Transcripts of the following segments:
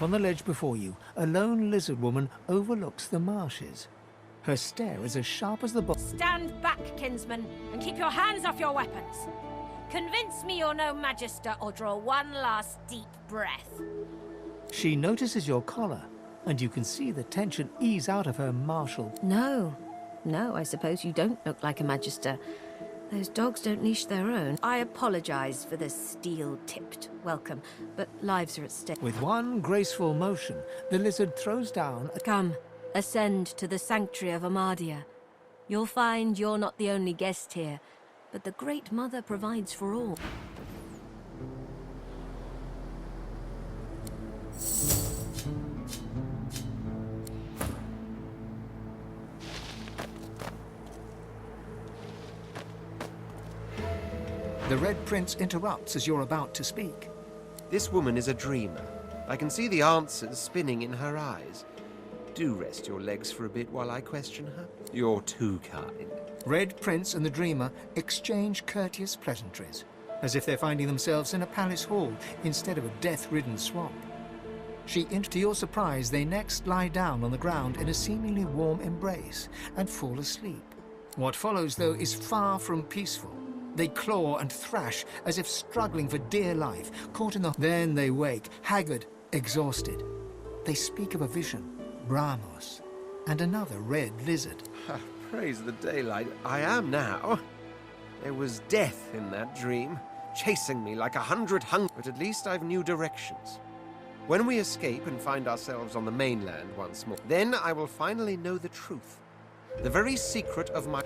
On the ledge before you, a lone lizard woman overlooks the marshes. Her stare is as sharp as the Stand back, kinsman, and keep your hands off your weapons. Convince me you're no magister, or draw one last deep breath. She notices your collar, and you can see the tension ease out of her martial. No, I suppose you don't look like a magister. Those dogs don't leash their own. I apologize for the steel-tipped welcome, but lives are at stake. With one graceful motion, the lizard throws down a... Come, ascend to the sanctuary of Amadia. You'll find you're not the only guest here, but the Great Mother provides for all. The Red Prince interrupts as you're about to speak. This woman is a dreamer. I can see the answers spinning in her eyes. Do rest your legs for a bit while I question her. You're too kind. Red Prince and the Dreamer exchange courteous pleasantries, as if they're finding themselves in a palace hall instead of a death-ridden swamp. To your surprise, they next lie down on the ground in a seemingly warm embrace and fall asleep. What follows, though, is far from peaceful. They claw and thrash as if struggling for dear life, caught in the... Then they wake, haggard, exhausted. They speak of a vision, Brahmos, and another red lizard. Praise the daylight. I am now. There was death in that dream, chasing me like 100 but at least I've new directions. When we escape and find ourselves on the mainland once more, then I will finally know the truth. The very secret of my...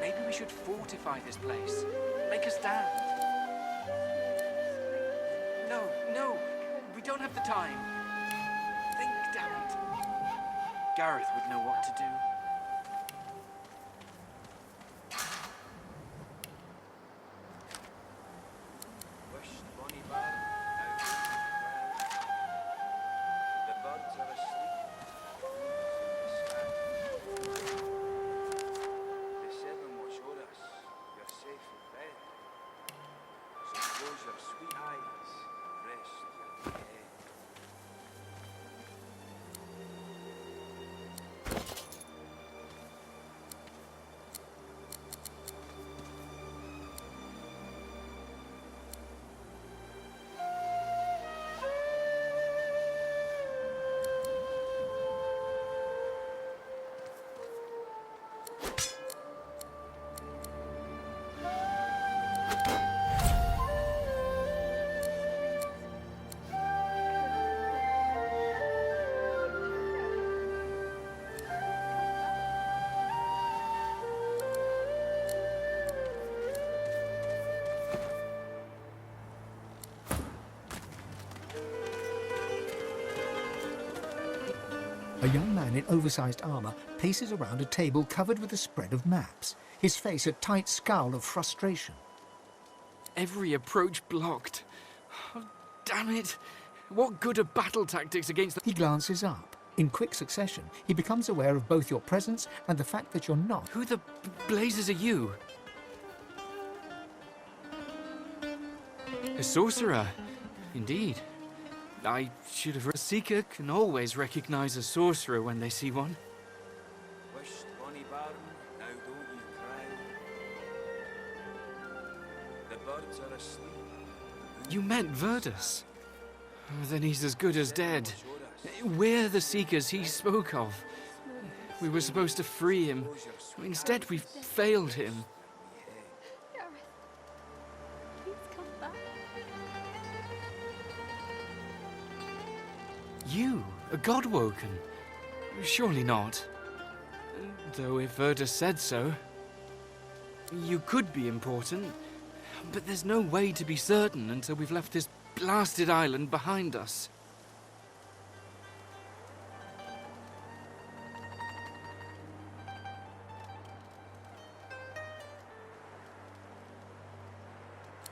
Maybe we should fortify this place. Make a stand. No, we don't have the time. Think, damn it. Gareth would know what to do. A young man in oversized armor paces around a table covered with a spread of maps, his face a tight scowl of frustration. Every approach blocked. Oh, damn it! What good are battle tactics against the... He glances up. In quick succession, he becomes aware of both your presence and the fact that you're not. Who the blazes are you? A sorcerer, indeed. I should have... A seeker can always recognize a sorcerer when they see one. You meant Verdus? Then he's as good as dead. We're the seekers he spoke of. We were supposed to free him. Instead, we've failed him. Gareth, please come back. You, a Godwoken? Surely not. Though if Verdus said so. You could be important, but there's no way to be certain until we've left this blasted island behind us.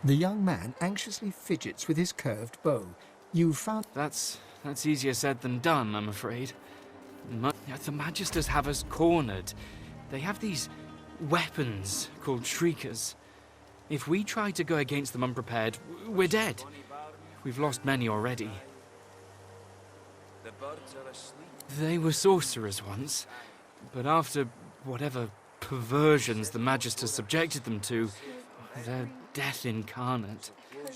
The young man anxiously fidgets with his curved bow. You've found... That's easier said than done, I'm afraid. The Magisters have us cornered. They have these weapons called Shriekers. If we try to go against them unprepared, we're dead. We've lost many already. The birds are asleep. They were sorcerers once, but after whatever perversions the Magisters subjected them to, they're death incarnate.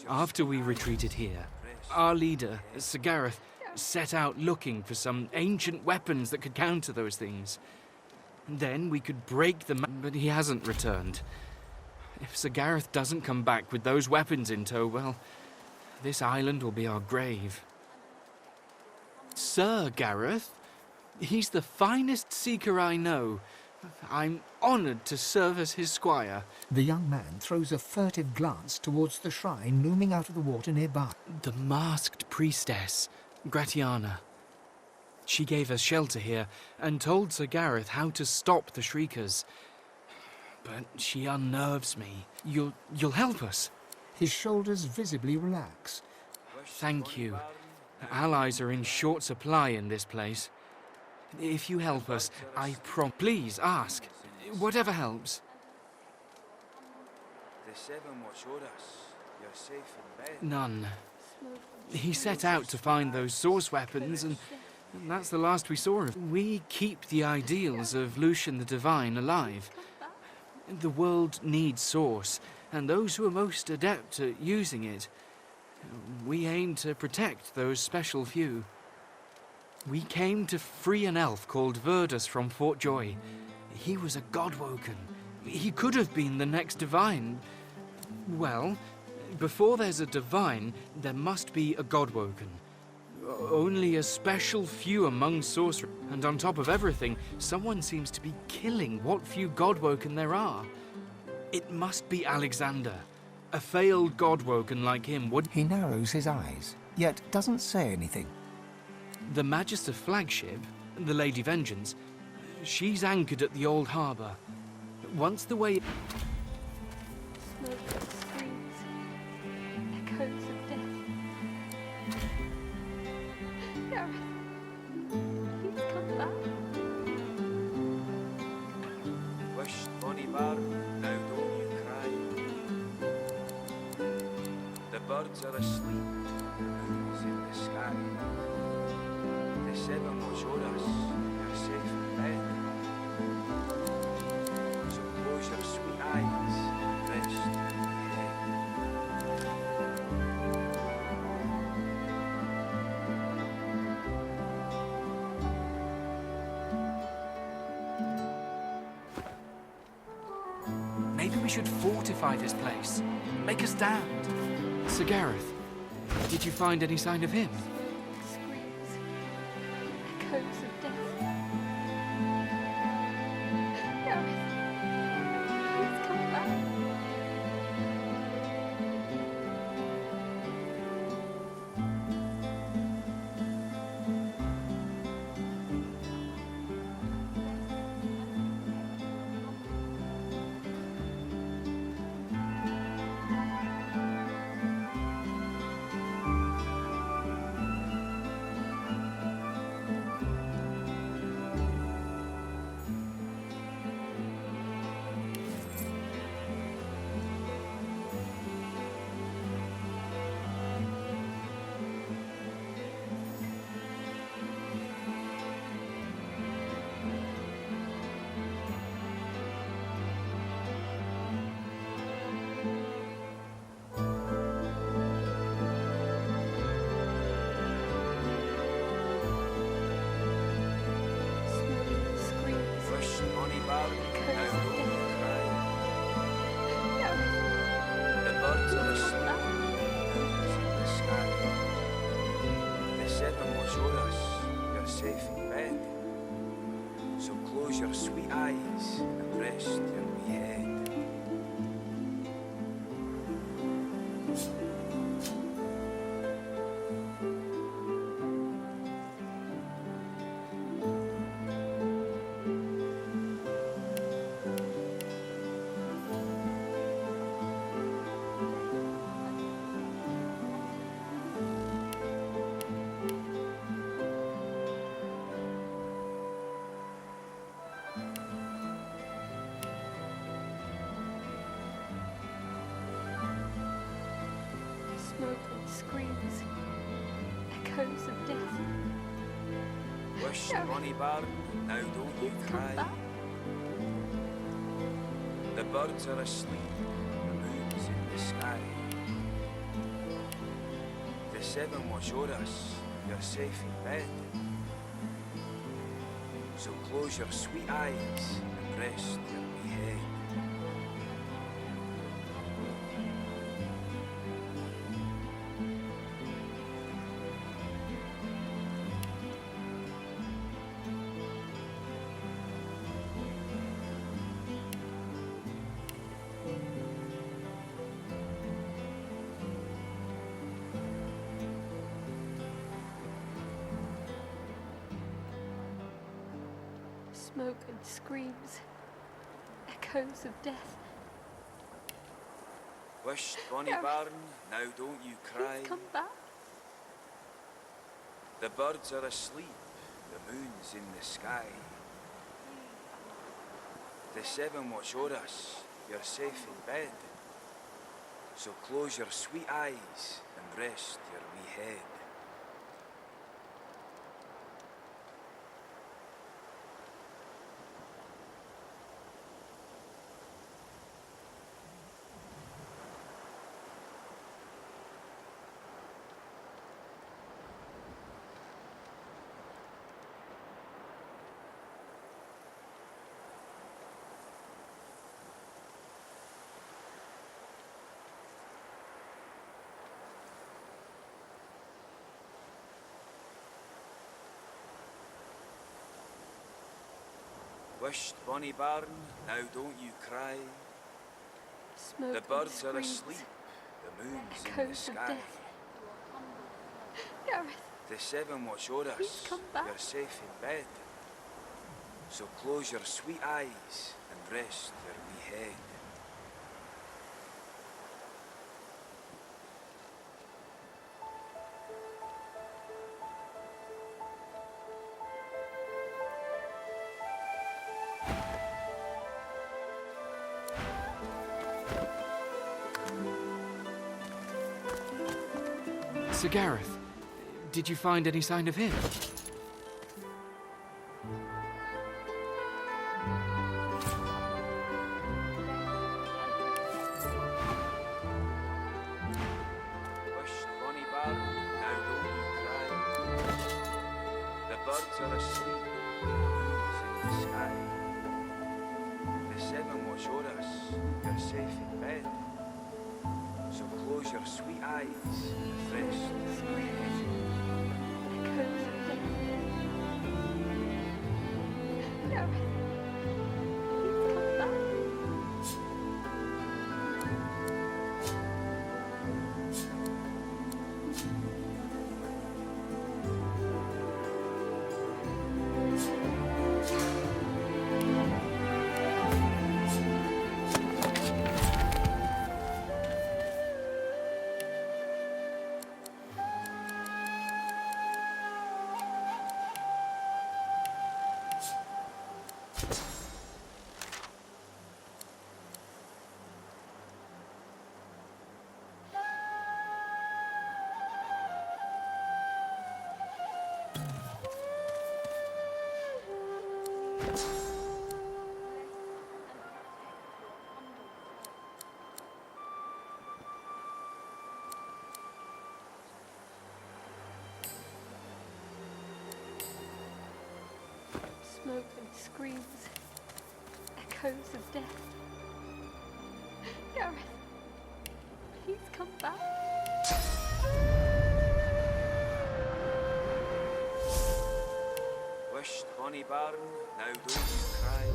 After we retreated here, our leader, Sir Gareth, set out looking for some ancient weapons that could counter those things. Then we could break them, but he hasn't returned. If Sir Gareth doesn't come back with those weapons in tow, well, this island will be our grave. Sir Gareth? He's the finest seeker I know. I'm honoured to serve as his squire. The young man throws a furtive glance towards the shrine looming out of the water nearby. The masked priestess, Gratiana. She gave us shelter here and told Sir Gareth how to stop the Shriekers. But she unnerves me. You'll help us? His shoulders visibly relax. Thank you. Allies are in short supply in this place. If you help us, please ask. Whatever helps. The seven will show us you're safe in bed. None. He set out to find those source weapons, and that's the last we saw of him. We keep the ideals of Lucian the Divine alive. The world needs source, and those who are most adept at using it. We aim to protect those special few. We came to free an elf called Verdus from Fort Joy. He was a Godwoken. He could have been the next Divine. Well, before there's a Divine, there must be a Godwoken. Only a special few among sorcerers. And on top of everything, someone seems to be killing what few Godwoken there are. It must be Alexander. A failed Godwoken like him would... He narrows his eyes, yet doesn't say anything. The Magister flagship, the Lady Vengeance, she's anchored at the old harbour. Once the way... Smoke screams, echoes of death. Gareth, please come back. Wished bonny barn, now don't you cry. The birds are asleep, the moon's in the sky. The seven will show us you're safe in bed. So close your sweet eyes and rest your head. Maybe we should fortify this place. Make a stand. Sir Gareth, did you find any sign of him? Screams, echoes of death. Gareth, please come back. safe in bed. So close your sweet eyes and rest your wee head. Smoke and screams, echoes of death. Wish Bonnie Barn, now don't you Come cry. back. The birds are asleep, the moon's in the sky. The seven watch o'er us, you're safe in bed. So close your sweet eyes and rest your wee head. Smoke and screams, echoes of death. Wish Bonnie Barn, now don't you cry. Please come back. The birds are asleep, the moon's in the sky. The seven watch o'er us, you're safe in bed. So close your sweet eyes and rest your wee head. Wished Bonnie Barn, now don't you cry. Smoke The birds and are screams, asleep, the moon's in the echoes of sky. death. Gareth, The seven watch o'er Please us, come back. you're safe in bed. So close your sweet eyes and rest your wee head. Sir Gareth, did you find any sign of him? Wished Bonnie Barn, now don't you cry. The birds are asleep, the moon's in the sky. The seven watch o'er us, you're safe in bed. So close your sweet eyes and rest your wee head. echoes of death. Gareth, please come back. Smoke and screams, echoes of death. Gareth, please come back. Wished bonny barn, now don't you cry.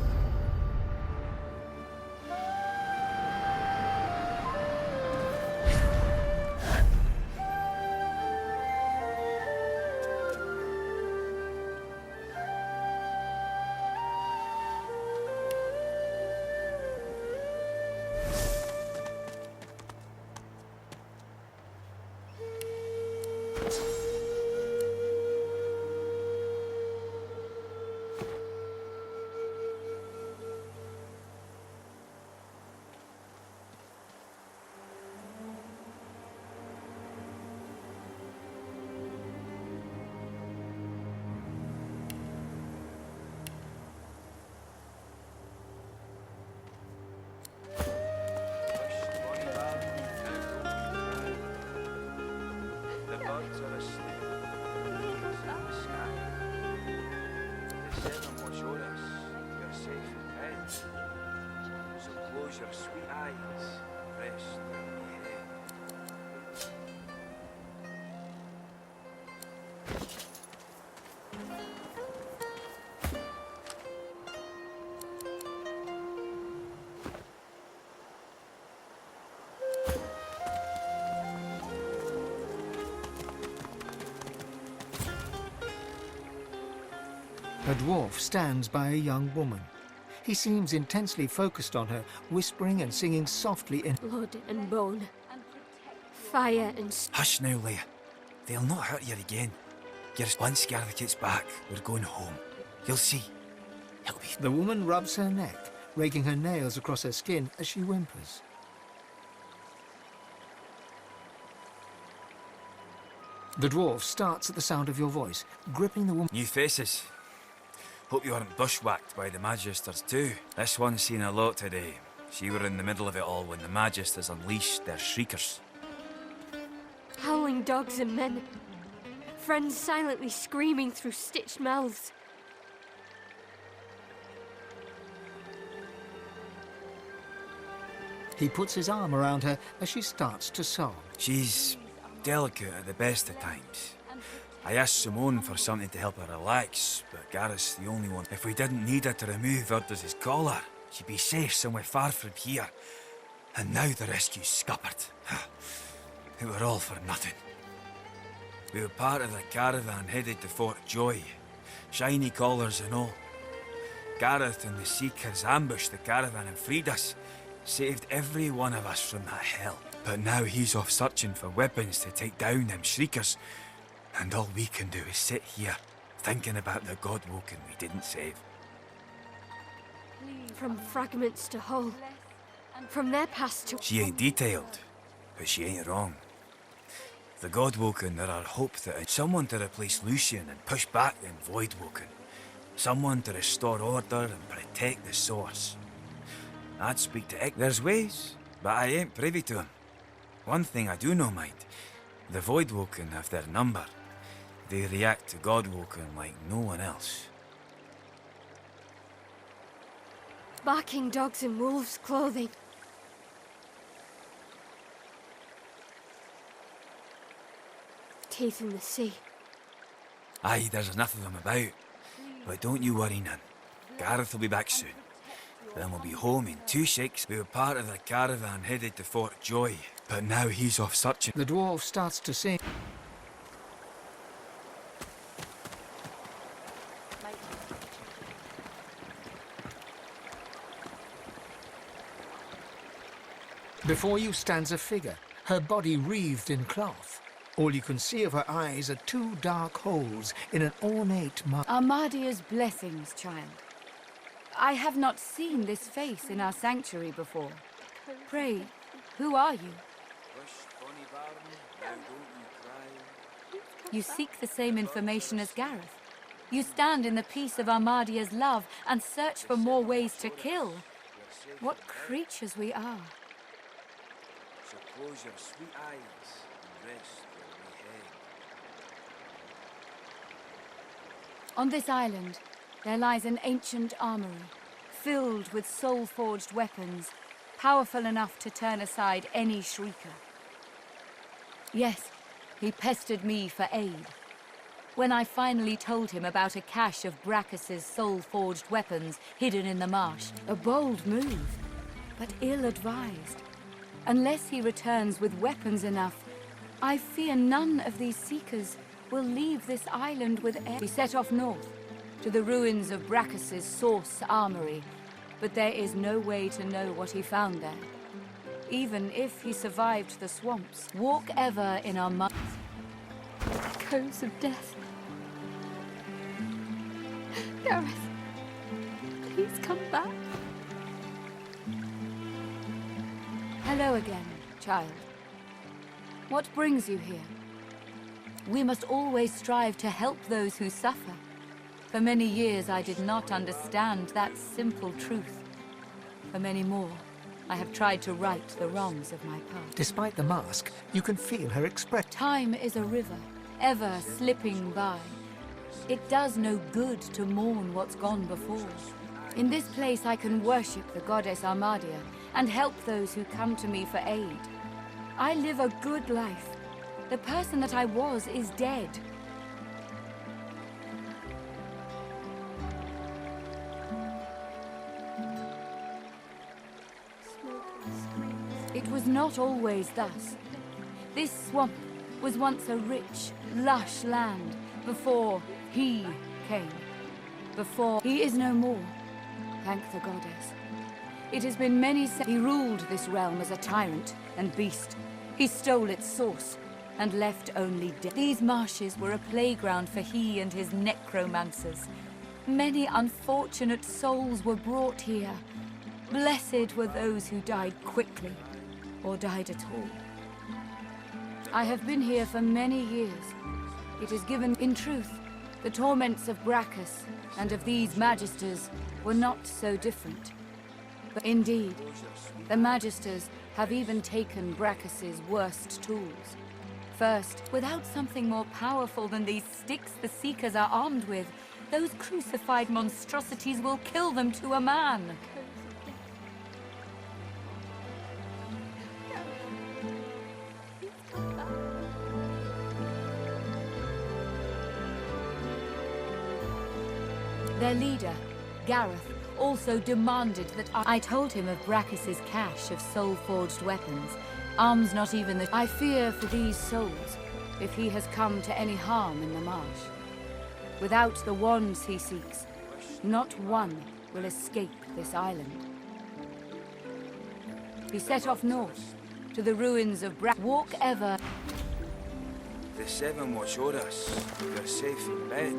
Your sweet eyes rest on my head. A dwarf stands by a young woman. He seems intensely focused on her, whispering and singing softly in blood and bone, fire and... Hush now, Leia. They'll not hurt you again. Once Gareth gets back, we're going home. You'll see. It'll be... The woman rubs her neck, raking her nails across her skin as she whimpers. The dwarf starts at the sound of your voice, gripping the woman. New faces. Hope you weren't bushwhacked by the Magisters too. This one's seen a lot today. She were in the middle of it all when the Magisters unleashed their shriekers. Howling dogs and men. Friends silently screaming through stitched mouths. He puts his arm around her as she starts to sob. She's delicate at the best of times. I asked Simone for something to help her relax, but Gareth's the only one. If we didn't need her to remove Urda's collar, she'd be safe somewhere far from here. And now the rescue's scuppered. It were all for nothing. We were part of the caravan headed to Fort Joy. Shiny collars and all. Gareth and the Seekers ambushed the caravan and freed us. Saved every one of us from that hell. But now he's off searching for weapons to take down them shriekers. And all we can do is sit here, thinking about the Godwoken we didn't save. From fragments to whole. From their past to... She ain't detailed, but she ain't wrong. The Godwoken are our hope that someone to replace Lucian and push back them Voidwoken. Someone to restore order and protect the source. I'd speak to There's ways, but I ain't privy to them. One thing I do know, mind. The Voidwoken have their number. They react to Godwoken like no one else. Barking dogs in wolves' clothing. Teeth in the sea. Aye, there's enough of them about. But don't you worry none. Gareth will be back soon. Then we'll be home in 2 shakes. We were part of the caravan headed to Fort Joy. But now he's off searching. The dwarf starts to sing. Before you stands a figure, her body wreathed in cloth. All you can see of her eyes are 2 dark holes in an ornate Armadia's blessings, child. I have not seen this face in our sanctuary before. Pray, who are you? You seek the same information as Gareth. You stand in the peace of Armadia's love and search for more ways to kill. What creatures we are. So close your sweet eyes and rest on my head. On this island, there lies an ancient armory, filled with soul-forged weapons, powerful enough to turn aside any shrieker. Yes, he pestered me for aid. when I finally told him about a cache of Brachus's soul-forged weapons hidden in the marsh. A bold move, but ill-advised. Unless he returns with weapons enough, I fear none of these seekers will leave this island with air. We set off north, to the ruins of Brachus's source armory, but there is no way to know what he found there. Even if he survived the swamps, walk ever in our minds. Echoes of death. Gareth, please come back. Hello again, child. What brings you here? We must always strive to help those who suffer. For many years I did not understand that simple truth. For many more, I have tried to right the wrongs of my past. Despite the mask, you can feel her expression. Time is a river, ever slipping by. It does no good to mourn what's gone before. In this place I can worship the goddess Armadia and help those who come to me for aid. I live a good life. The person that I was is dead. It was not always thus. This swamp was once a rich, lush land before he came. Before he is no more, thank the goddess. It has been many he ruled this realm as a tyrant and beast. He stole its source and left only death. These marshes were a playground for he and his necromancers. Many unfortunate souls were brought here. Blessed were those who died quickly, or died at all. I have been here for many years. It is given, in truth, the torments of Brachus and of these magisters were not so different. But indeed, the magisters have even taken Brachus's worst tools. First, without something more powerful than these sticks the Seekers are armed with, those crucified monstrosities will kill them to a man. Their leader, Gareth, also demanded that I told him of Brachus's cache of soul-forged weapons. Arms not even the... I fear for these souls, if he has come to any harm in the marsh. Without the wands he seeks, not one will escape this island. He set off north, to the ruins of Walk ever... The seven watch o'er us. You're safe in bed.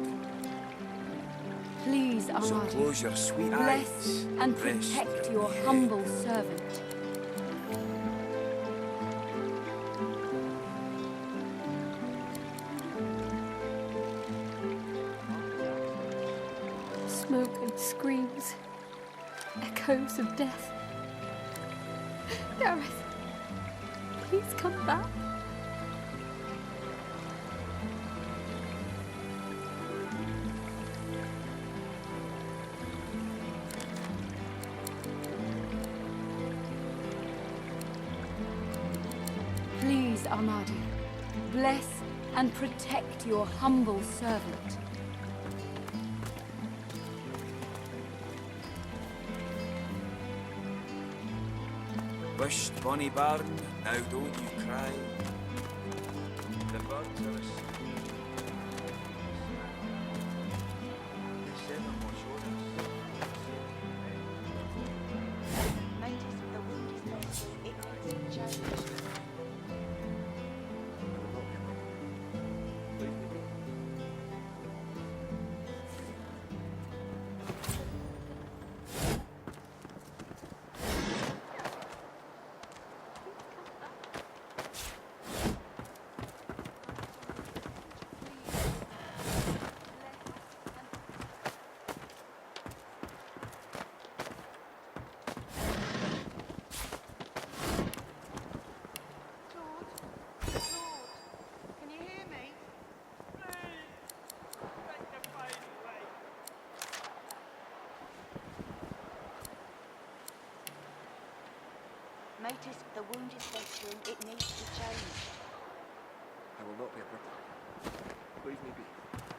Please, So Armadia, close your sweet bless eyes. and Rest protect in your bed. humble servant. Smoke and screams. Echoes of death. Gareth, please come back. Please, Armadia, bless and protect your humble servant. Wished bonny barn, now don't you cry. The birds are asleep. The seven watch o'er us. Notice the wound is not it needs to change. Can you hear me? Notice the wound is festering. It needs to change. I will not be a cripple. Leave me be.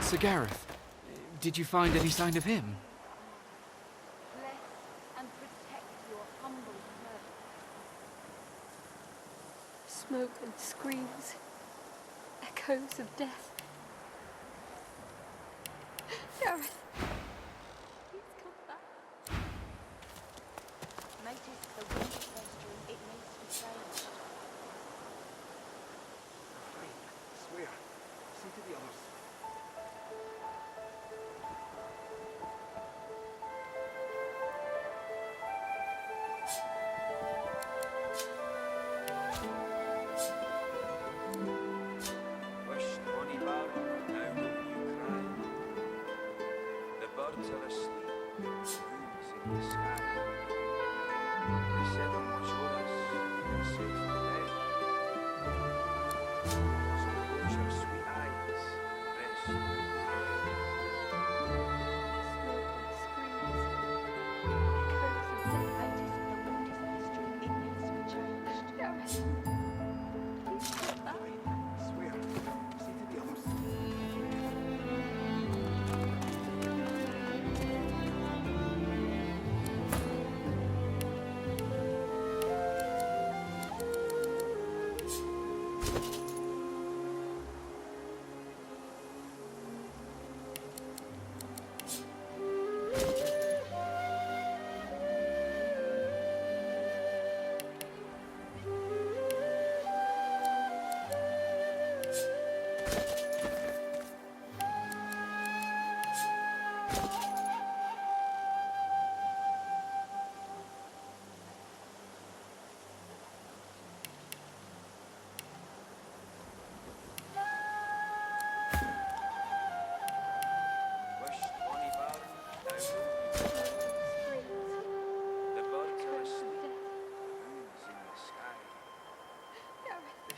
Sir Gareth, did you find any sign of him? Bless and protect your humble servant. Smoke and screams. Echoes of death. Gareth. Please come back. Notice the wound is festering. It needs to be changed. Fine. Swear. See to the others. Wish bonny bar, now don't you cry. The birds are asleep, the moon's in the sky. The seven watch o'er us, you're safe in bed. So close your sweet eyes, rest your head.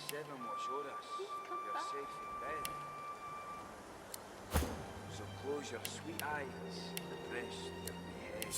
Seven watch o'er us, you're safe in bed. So close your sweet eyes and rest your head.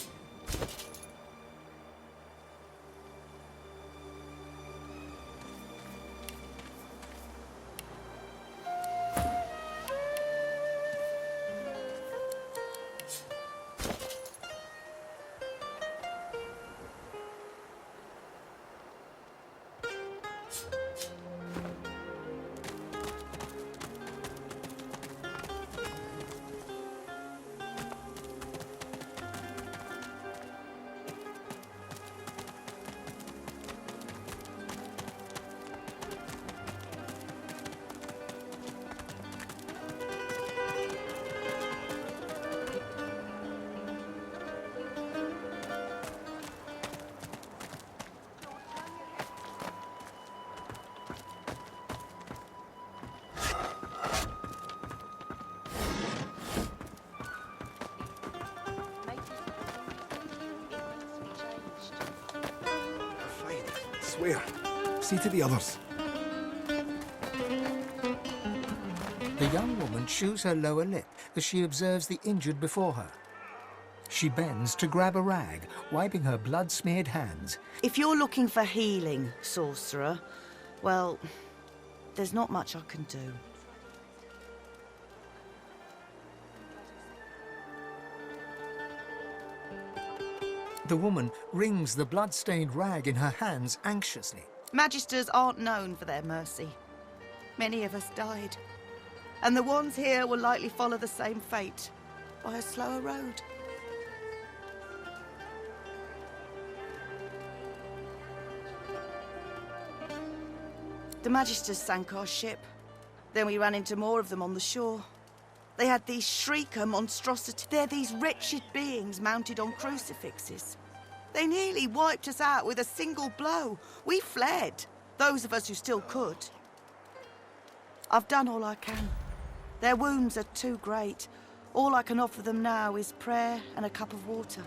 Swear. See to the others. The young woman chews her lower lip as she observes the injured before her. She bends to grab a rag, wiping her blood-smeared hands. If you're looking for healing, sorcerer, well, there's not much I can do. The woman wrings the blood-stained rag in her hands anxiously. Magisters aren't known for their mercy. Many of us died. And the ones here will likely follow the same fate, by a slower road. The Magisters sank our ship. Then we ran into more of them on the shore. They had these shrieker monstrosities. They're these wretched beings mounted on crucifixes. They nearly wiped us out with a single blow. We fled, those of us who still could. I've done all I can. Their wounds are too great. All I can offer them now is prayer and a cup of water.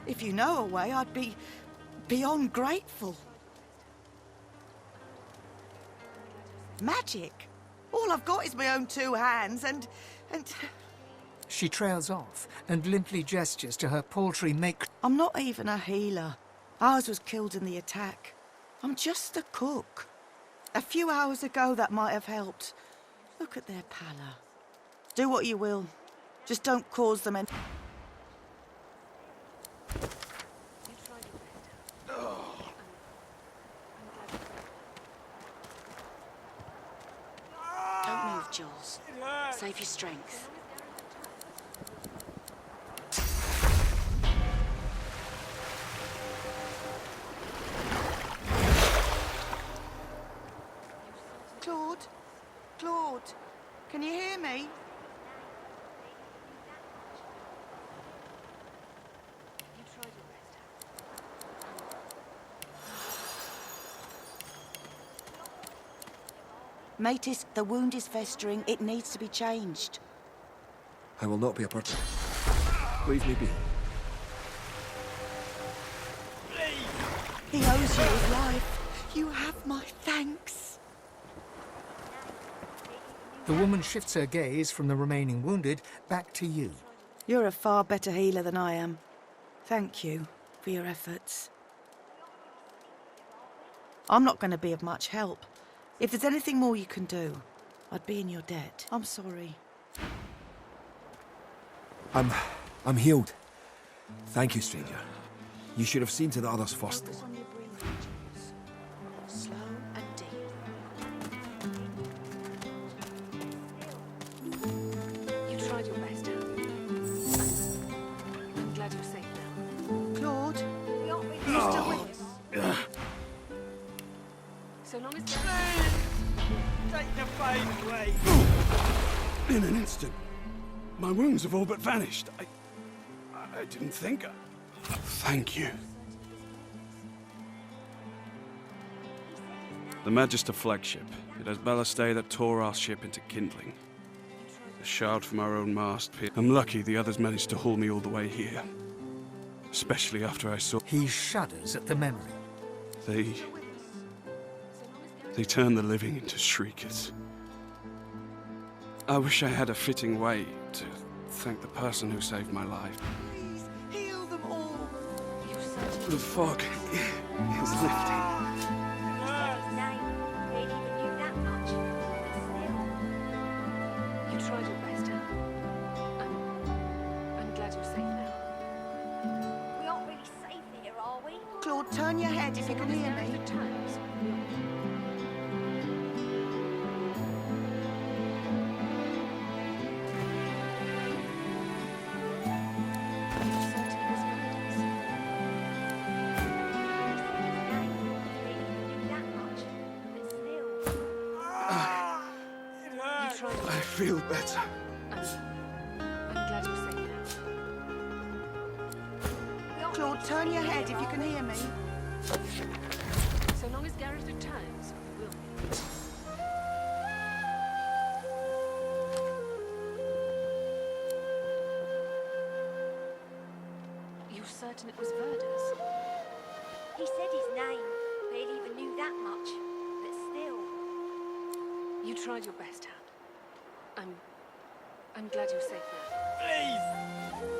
If you know a way, I'd be beyond grateful. Magic? All I've got is my own two hands and... She trails off and limply gestures to her paltry make... I'm not even a healer. Ours was killed in the attack. I'm just a cook. A few hours ago that might have helped. Look at their pallor. Do what you will. Just don't cause them any... Don't move, Jules. Save your strength. Claude? Claude? Can you hear me? Matis, the wound is festering. It needs to be changed. I will not be a burden. Leave me be. He owes you his life. You have my thanks. The woman shifts her gaze from the remaining wounded back to you. You're a far better healer than I am. Thank you for your efforts. I'm not going to be of much help. If there's anything more you can do, I'd be in your debt. I'm sorry. I'm healed. Thank you, stranger. You should have seen to the others first. Focus on your breathing, Jules. Slow and deep. You tried your best, I'm glad you're safe now. Claude? You still with us? So long as... Take the pain away! In an instant. My wounds have all but vanished. I didn't think... Thank you. The Magister flagship. It has ballastay that tore our ship into kindling. A shard from our own mast. I'm lucky the others managed to haul me all the way here. Especially after I saw... He shudders at the memory. They turn the living into shriekers. I wish I had a fitting way to thank the person who saved my life. Please, heal them all. The fog is lifting. You tried your best, I'm glad you're safe now. We aren't really safe here, are we? Claude, turn your head if you can hear me. I feel better. I'm glad you're safe now. Claude, turn your head if you can hear me. So long as Gareth returns, we will. You're certain it was Verda's? He said his name. Barely even knew that much. But still. You tried your best, Han. I'm glad you're safe now. Please!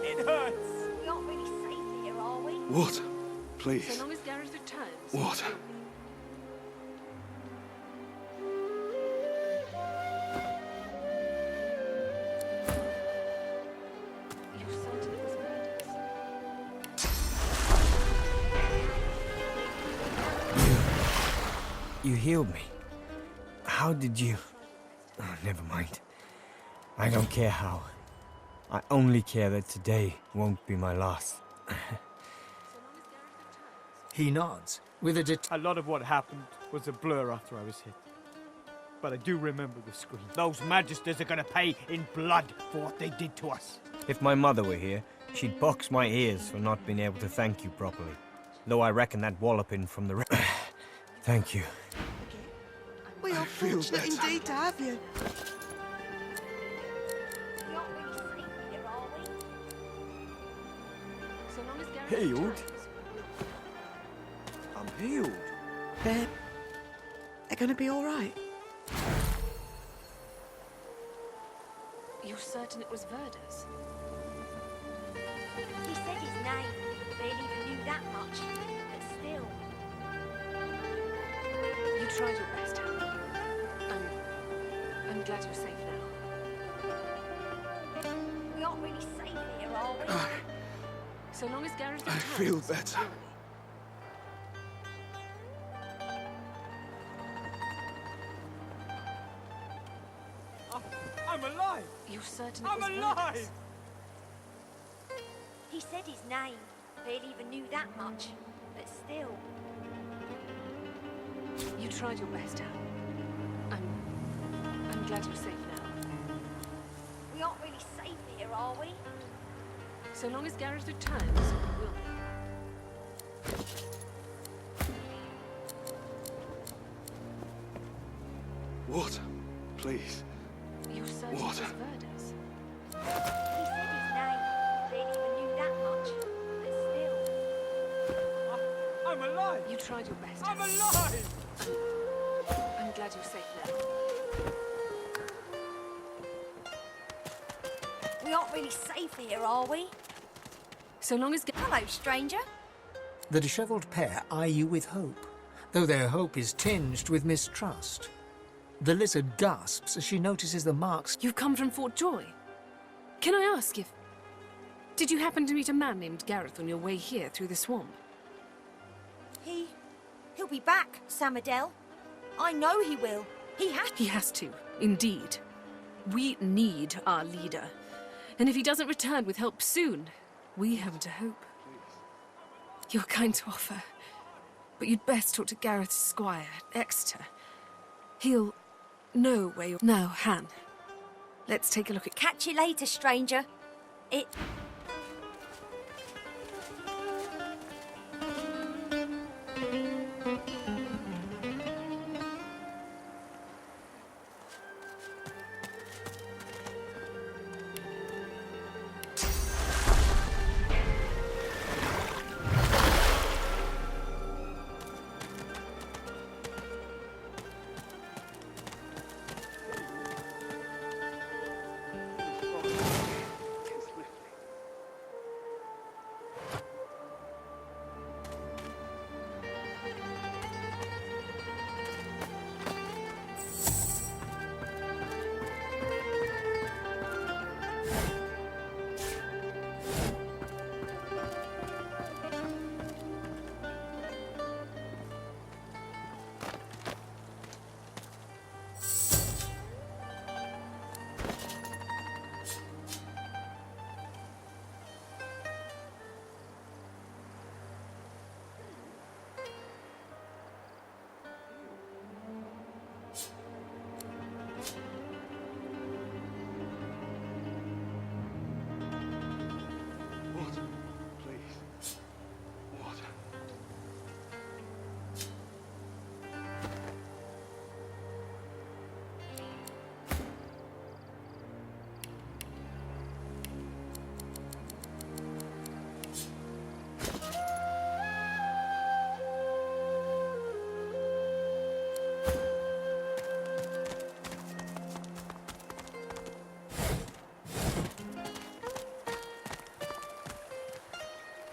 It hurts! We aren't really safe here, are we? Water, please. So long as Gareth returns. Water. You're certain it was Verda's? You healed me. How did you... Oh, never mind. I don't care how. I only care that today won't be my last. He nods, with a lot of what happened was a blur after I was hit. But I do remember the scream. Those Magisters are gonna pay in blood for what they did to us. If my mother were here, she'd box my ears for not being able to thank you properly. Though I reckon that walloping from the... Thank you. We are fortunate indeed to have you. We aren't really safe here, are we? So long as Gareth Healed? returns. I'm healed. They're gonna be all right. You're certain it was Verda's? He said his name. Barely even knew that much. But still. You tried your best, Han. I'm glad you're safe now. We aren't really safe here, are we? So long as Gareth I feel better. I'm alive! You're certain I'm alive! He said his name. Barely even knew that much. But still. You tried your best, Hal. I'm glad you're safe now. We aren't really safe here, are we? So long as Gareth returns, we will be. Water, please. You're certain it was Verda's? He said his name. Barely even knew that much. But still. I'm alive! You tried your best. I'm alive! I'm glad you're safe now. We aren't really safe here, are we? So long as... Hello, stranger. The dishevelled pair eye you with hope, though their hope is tinged with mistrust. The lizard gasps as she notices the marks. You've come from Fort Joy. Can I ask if... Did you happen to meet a man named Gareth on your way here through the swamp? He'll be back, Sam Adele. I know he will. He has to, indeed. We need our leader. And if he doesn't return with help soon, we haven't a hope. You're kind to offer, but you'd best talk to Gareth's squire, Exeter. He'll know where you're... Now, Han, let's take a look at... Catch you later, stranger.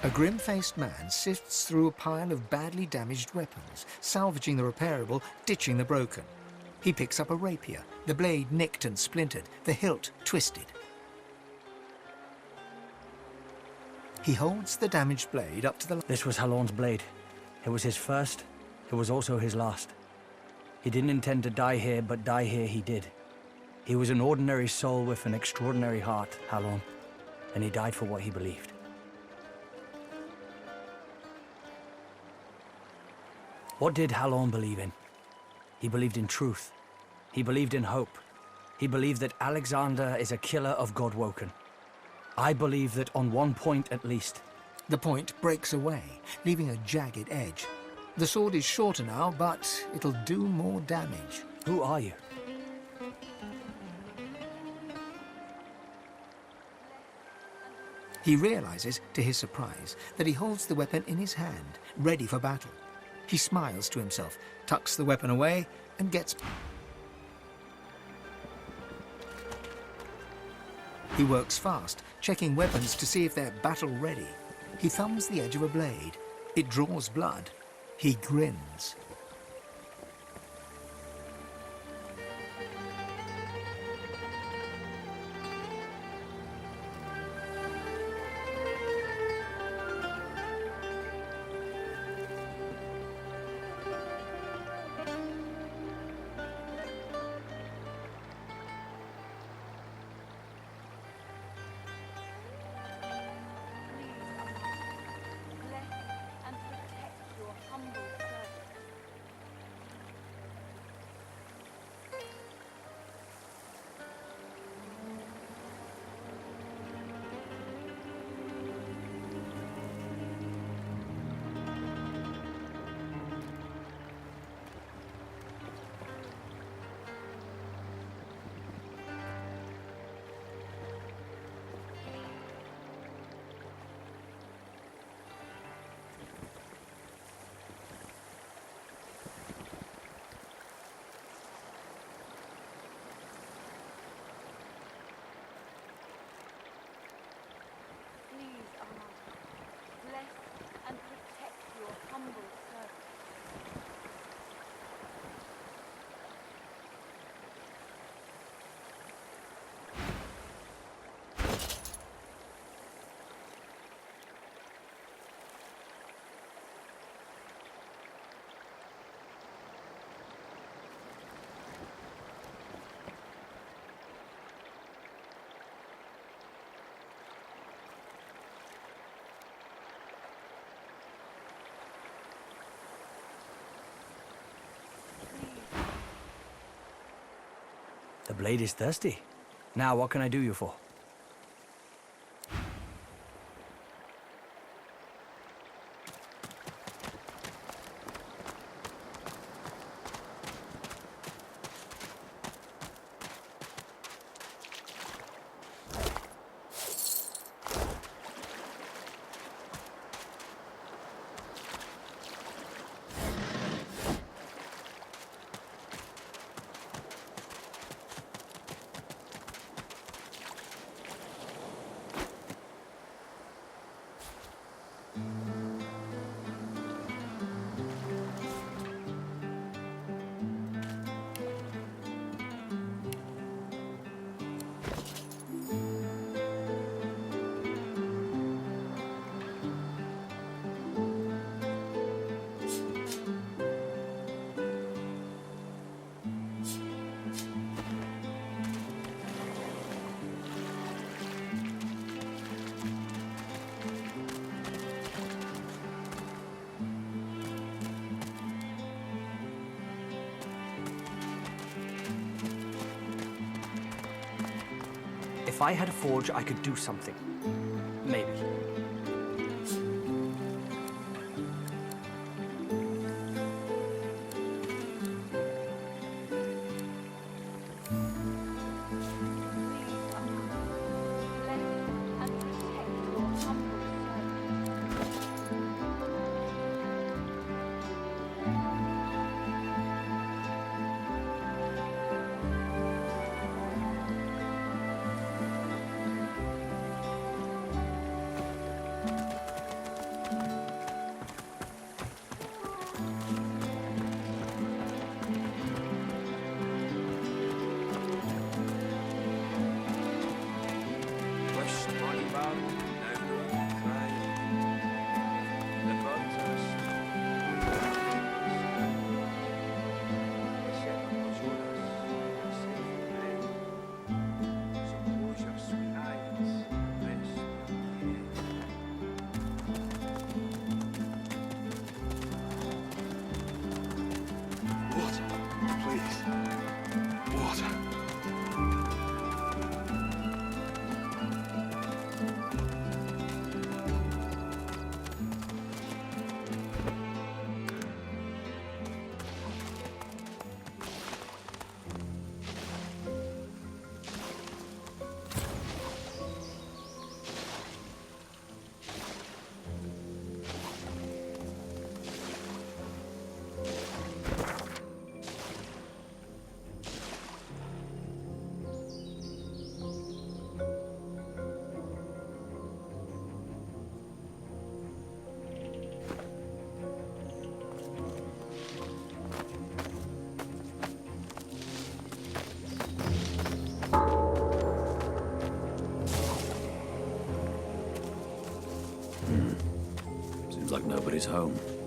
A grim-faced man sifts through a pile of badly damaged weapons, salvaging the repairable, ditching the broken. He picks up a rapier, the blade nicked and splintered, the hilt twisted. He holds the damaged blade up to the... This was Halorn's blade. It was his first, it was also his last. He didn't intend to die here, but die here he did. He was an ordinary soul with an extraordinary heart, Halorn, and he died for what he believed. What did Halorn believe in? He believed in truth. He believed in hope. He believed that Alexander is a killer of Godwoken. I believe that on one point at least. The point breaks away, leaving a jagged edge. The sword is shorter now, but it'll do more damage. Who are you? He realizes, to his surprise, that he holds the weapon in his hand, ready for battle. He smiles to himself, tucks the weapon away, and gets... He works fast, checking weapons to see if they're battle-ready. He thumbs the edge of a blade. It draws blood. He grins. The blade is thirsty. Now, what can I do you for? If I had a forge, I could do something. Maybe. Seems like nobody's home.